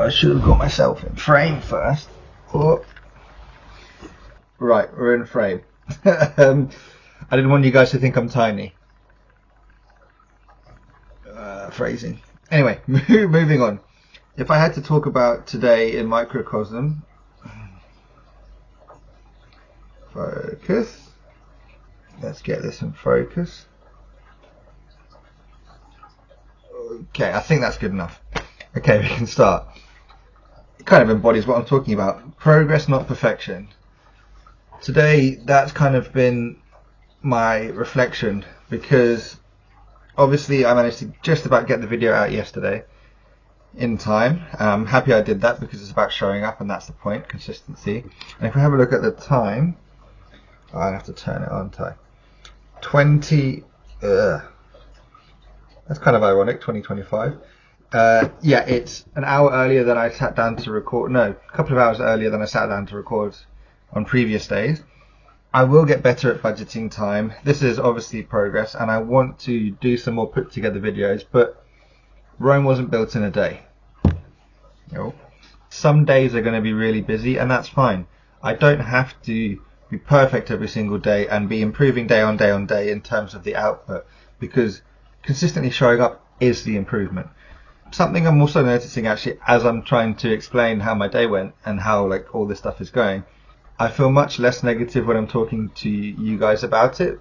I should have got myself in frame first. Oh. Right, we're in frame. I didn't want you guys to think I'm tiny. Phrasing. Anyway, moving on. If I had to talk about today in microcosm, focus. Let's get this in focus. Okay, I think that's good enough. Okay, we can start. It kind of embodies what I'm talking about. Progress, not perfection. Today, that's kind of been my reflection, because obviously I managed to just about get the video out yesterday in time. I'm happy I did that because it's about showing up, and that's the point, consistency. And if we have a look at the time, I have to turn it on, 20, that's kind of ironic, 2025. Yeah, it's an hour earlier than I sat down to record, no, a couple of hours earlier than I sat down to record on previous days. I will get better at budgeting time. This is obviously progress, and I want to do some more put together videos, but Rome wasn't built in a day. No. Some days are going to be really busy, and that's fine. I don't have to be perfect every single day and be improving day on day on day in terms of the output, because consistently showing up is the improvement. Something I'm also noticing, actually, as I'm trying to explain how my day went and how like all this stuff is going, I feel much less negative when I'm talking to you guys about it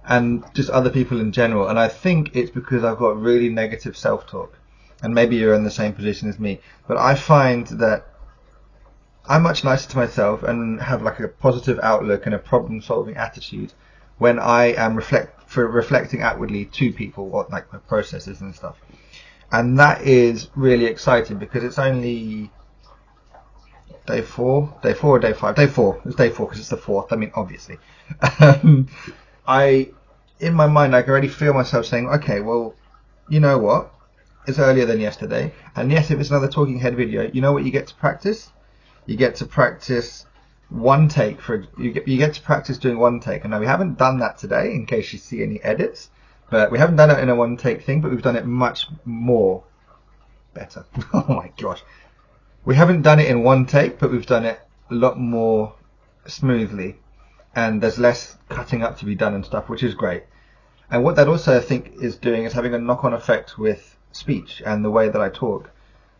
and just other people in general. And I think it's because I've got really negative self-talk, and maybe you're in the same position as me, but I find that I'm much nicer to myself and have like a positive outlook and a problem-solving attitude when I am reflecting outwardly to people, what like my processes and stuff. And that is really exciting because it's only day 4 or day 5? Day 4. It's day 4 because it's the 4th. I mean, obviously. In my mind, I can already feel myself saying, okay, well, you know what? It's earlier than yesterday. And yes, if it's another talking head video, you know what you get to practice? You get to practice one take. You get to practice doing one take. And now we haven't done that today, in case you see any edits. But we haven't done it in a one take thing, but we've done it much more better. Oh my gosh. We haven't done it in one take, but we've done it a lot more smoothly. And there's less cutting up to be done and stuff, which is great. And what that also, I think, is doing is having a knock-on effect with speech and the way that I talk.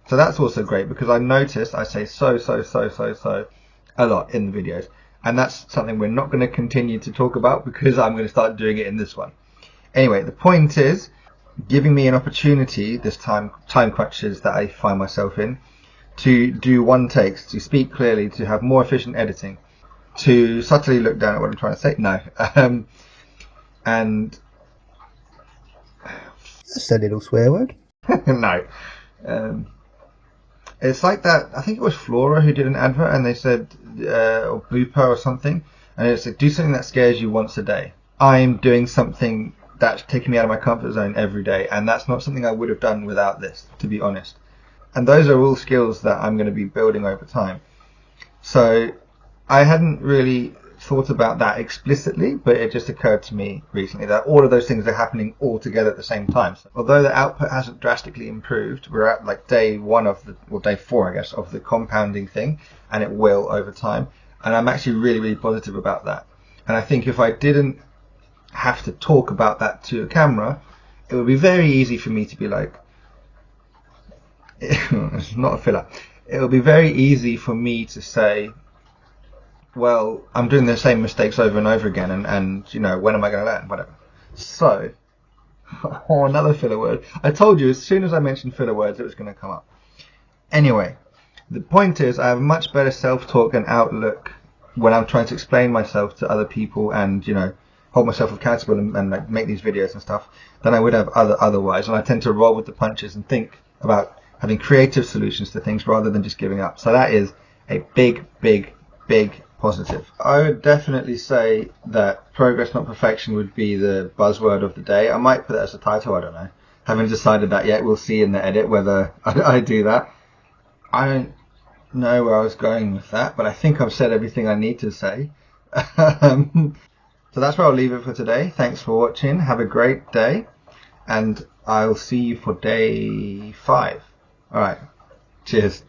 So that's also great, because I notice I say so a lot in the videos. And that's something we're not going to continue to talk about because I'm going to start doing it in this one. Anyway, the point is giving me an opportunity, this time crunches that I find myself in, to do one takes, to speak clearly, to have more efficient editing, to subtly look down at what I'm trying to say. No. And that's a little swear word. No. It's like that, I think it was Flora who did an advert, and they said, or Bupa or something, and it's like, do something that scares you once a day. I'm doing something that's taking me out of my comfort zone every day, and that's not something I would have done without this, to be honest. And those are all skills that I'm going to be building over time. So I hadn't really thought about that explicitly, but it just occurred to me recently that all of those things are happening all together at the same time. So although the output hasn't drastically improved, we're at like day 1 or day 4, I guess, of the compounding thing, and it will over time. And I'm actually really, really positive about that. And I think if I didn't have to talk about that to a camera, it would be very easy for me to be like, it's not a filler. It would be very easy for me to say, well, I'm doing the same mistakes over and over again, and you know, when am I going to learn? Whatever. So, another filler word. I told you, as soon as I mentioned filler words, it was going to come up. Anyway, the point is, I have much better self-talk and outlook when I'm trying to explain myself to other people and, you know, hold myself accountable and like, make these videos and stuff than I would have otherwise. And I tend to roll with the punches and think about having creative solutions to things rather than just giving up. So that is a big positive. I would definitely say that progress, not perfection would be the buzzword of the day. I might put that as a title, I don't know. Haven't decided that yet. We'll see in the edit whether I do that. I don't know where I was going with that, but I think I've said everything I need to say. So that's where I'll leave it for today. Thanks for watching. Have a great day, and I'll see you for day 5. Alright. Cheers.